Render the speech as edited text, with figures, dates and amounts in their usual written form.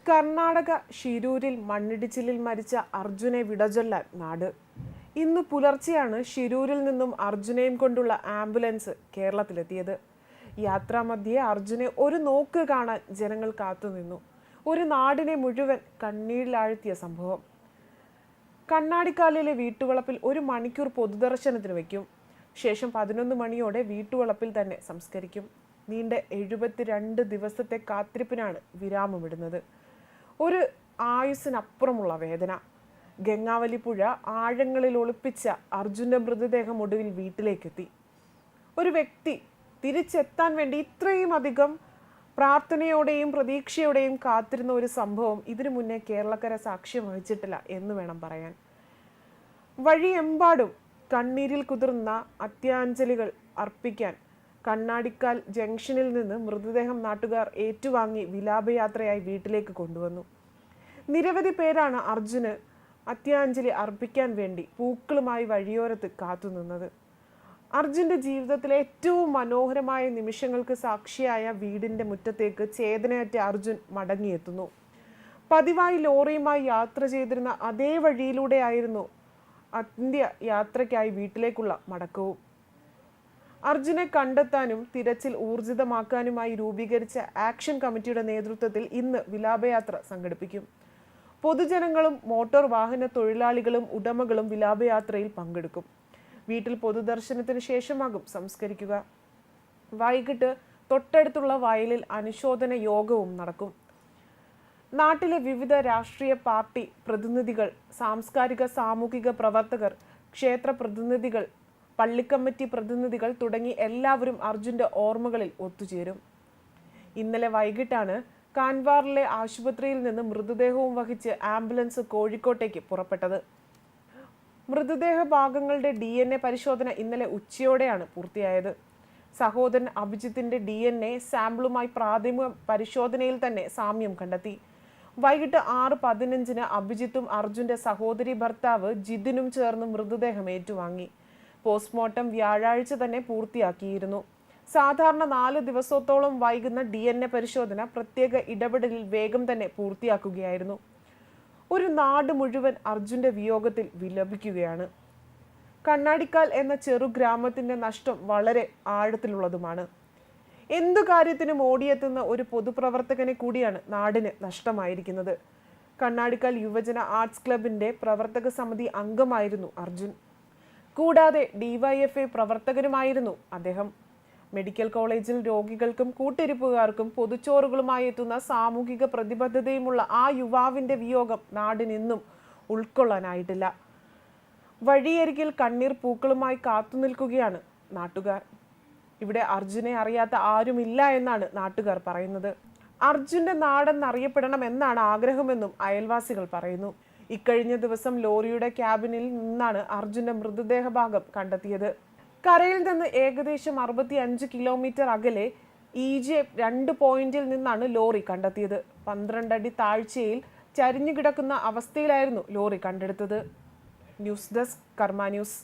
കർണാടക ഷിരൂരിൽ മണ്ണിടിച്ചിലിൽ മരിച്ച അർജുനെ വിടചൊല്ലാൻ നാട്. ഇന്ന് പുലർച്ചെയാണ് ഷിരൂരിൽ നിന്നും അർജുനെയും കൊണ്ടുള്ള ആംബുലൻസ് കേരളത്തിലെത്തിയത്. യാത്രാമധ്യേ അർജുനെ ഒരു നോക്ക് കാണാൻ ജനങ്ങൾ കാത്തുനിന്നു. ഒരു നാടിനെ മുഴുവൻ കണ്ണീരിലാഴ്ത്തിയ സംഭവം. കണ്ണാടിക്കാലിലെ വീട്ടുവളപ്പിൽ 1 മണിക്കൂർ പൊതുദർശനത്തിന് വയ്ക്കും. ശേഷം 11 മണിയോടെ വീട്ടുവളപ്പിൽ തന്നെ സംസ്കരിക്കും. നീണ്ട 72 ദിവസത്തെ കാത്തിരിപ്പിനാണ് വിരാമമിടുന്നത്. ഒരു ആയുസ്സിനപ്പുറമുള്ള വേദന. ഗംഗാവലി പുഴ ആഴങ്ങളിൽ ഒളിപ്പിച്ച അർജുൻ്റെ മൃതദേഹം ഒടുവിൽ വീട്ടിലേക്കെത്തി. ഒരു വ്യക്തി തിരിച്ചെത്താൻ വേണ്ടി ഇത്രയും അധികം പ്രാർത്ഥനയോടെയും പ്രതീക്ഷയോടെയും കാത്തിരുന്ന ഒരു സംഭവം ഇതിനു മുന്നേ കേരളക്കര സാക്ഷ്യം വഹിച്ചിട്ടില്ല എന്ന് വേണം പറയാൻ. വഴിയെമ്പാടും കണ്ണീരിൽ കുതിർന്ന അത്യാഞ്ജലികൾ അർപ്പിക്കാൻ കണ്ണാടിക്കാൽ ജംഗ്ഷനിൽ നിന്ന് മൃതദേഹം നാട്ടുകാർ ഏറ്റുവാങ്ങി വിലാപയാത്രയായി വീട്ടിലേക്ക് കൊണ്ടുവന്നു. നിരവധി പേരാണ് അർജുന് അത്യാഞ്ജലി അർപ്പിക്കാൻ വേണ്ടി പൂക്കളുമായി വഴിയോരത്ത് കാത്തുനിന്നത്. അർജുൻ്റെ ജീവിതത്തിലെ ഏറ്റവും മനോഹരമായ നിമിഷങ്ങൾക്ക് സാക്ഷിയായ വീടിൻ്റെ മുറ്റത്തേക്ക് ചേതനയറ്റ അർജുൻ മടങ്ങിയെത്തുന്നു. പതിവായി ലോറിയുമായി യാത്ര ചെയ്തിരുന്ന അതേ വഴിയിലൂടെയായിരുന്നു അന്ത്യ യാത്രയ്ക്കായി വീട്ടിലേക്കുള്ള മടക്കവും. അർജുനെ കണ്ടെത്താനും തിരച്ചിൽ ഊർജിതമാക്കാനുമായി രൂപീകരിച്ച ആക്ഷൻ കമ്മിറ്റിയുടെ നേതൃത്വത്തിൽ ഇന്ന് വിലാപയാത്ര സംഘടിപ്പിക്കും. പൊതുജനങ്ങളും മോട്ടോർ വാഹന തൊഴിലാളികളും ഉടമകളും വിലാപയാത്രയിൽ പങ്കെടുക്കും. വീട്ടിൽ പൊതുദർശനത്തിന് ശേഷമാകും സംസ്കരിക്കുക. വൈകിട്ട് തൊട്ടടുത്തുള്ള വയലിൽ അനുശോചന യോഗവും നടക്കും. നാട്ടിലെ വിവിധ രാഷ്ട്രീയ പാർട്ടി പ്രതിനിധികൾ, സാംസ്കാരിക സാമൂഹിക പ്രവർത്തകർ, ക്ഷേത്ര പ്രതിനിധികൾ, പള്ളിക്കമ്മിറ്റി പ്രതിനിധികൾ തുടങ്ങി എല്ലാവരും അർജുൻ്റെ ഓർമ്മകളിൽ ഒത്തുചേരും. ഇന്നലെ വൈകിട്ടാണ് കാൻവാറിലെ ആശുപത്രിയിൽ നിന്ന് മൃതദേഹവും വഹിച്ച് ആംബുലൻസ് കോഴിക്കോട്ടേക്ക് പുറപ്പെട്ടത്. മൃതദേഹ ഭാഗങ്ങളുടെ DNA പരിശോധന ഇന്നലെ ഉച്ചയോടെയാണ് പൂർത്തിയായത്. സഹോദരൻ അഭിജിത്തിന്റെ DNA സാമ്പിളുമായി പ്രാഥമിക പരിശോധനയിൽ തന്നെ സാമ്യം കണ്ടെത്തി. വൈകിട്ട് 6:15 അഭിജിത്തും അർജുന്റെ സഹോദരി ഭർത്താവ് ജിതിനും ചേർന്ന് മൃതദേഹം ഏറ്റുവാങ്ങി. പോസ്റ്റ്മോർട്ടം വ്യാഴാഴ്ച തന്നെ പൂർത്തിയാക്കിയിരുന്നു. സാധാരണ 4 ദിവസത്തോളം വൈകുന്ന DNA പരിശോധന പ്രത്യേക ഇടപെടലിൽ വേഗം തന്നെ പൂർത്തിയാക്കുകയായിരുന്നു. ഒരു നാട് മുഴുവൻ അർജുൻ്റെ വിയോഗത്തിൽ വിലപിക്കുകയാണ്. കണ്ണാടിക്കാൽ എന്ന ചെറു ഗ്രാമത്തിൻ്റെ നഷ്ടം വളരെ ആഴത്തിലുള്ളതുമാണ്. എന്തു കാര്യത്തിനും ഓടിയെത്തുന്ന ഒരു പൊതുപ്രവർത്തകനെ കൂടിയാണ് നാടിന് നഷ്ടമായിരിക്കുന്നത്. കണ്ണാടിക്കാൽ യുവജന ആർട്സ് ക്ലബിൻ്റെ പ്രവർത്തക സമിതി അംഗമായിരുന്നു അർജുൻ. കൂടാതെ DYFI പ്രവർത്തകനുമായിരുന്നു അദ്ദേഹം. മെഡിക്കൽ കോളേജിൽ രോഗികൾക്കും കൂട്ടിരിപ്പുകാർക്കും പൊതുച്ചോറുകളുമായി എത്തുന്ന സാമൂഹിക പ്രതിബദ്ധതയുമുള്ള ആ യുവാവിൻ്റെ വിയോഗം നാടിനെന്നും ഉൾക്കൊള്ളാനായിട്ടില്ല. വഴിയരികിൽ കണ്ണീർ പൂക്കളുമായി കാത്തുനിൽക്കുകയാണ് നാട്ടുകാർ. ഇവിടെ അർജുനെ അറിയാത്ത ആരുമില്ല എന്നാണ് നാട്ടുകാർ പറയുന്നത്. അർജുൻ്റെ നാടെന്നറിയപ്പെടണം എന്നാണ് ആഗ്രഹമെന്നും അയൽവാസികൾ പറയുന്നു. ഇക്കഴിഞ്ഞ ദിവസം ലോറിയുടെ ക്യാബിനിൽ നിന്നാണ് അർജുൻ്റെ മൃതദേഹ ഭാഗം കണ്ടെത്തിയത്. കരയിൽ നിന്ന് ഏകദേശം 65 കിലോമീറ്റർ അകലെ EJ 2 പോയിന്റിൽ നിന്നാണ് ലോറി കണ്ടെത്തിയത്. 12 അടി താഴ്ചയിൽ ചരിഞ്ഞു കിടക്കുന്ന അവസ്ഥയിലായിരുന്നു ലോറി കണ്ടെടുത്തത്. ന്യൂസ് ഡെസ്ക് കർമ്മ ന്യൂസ്.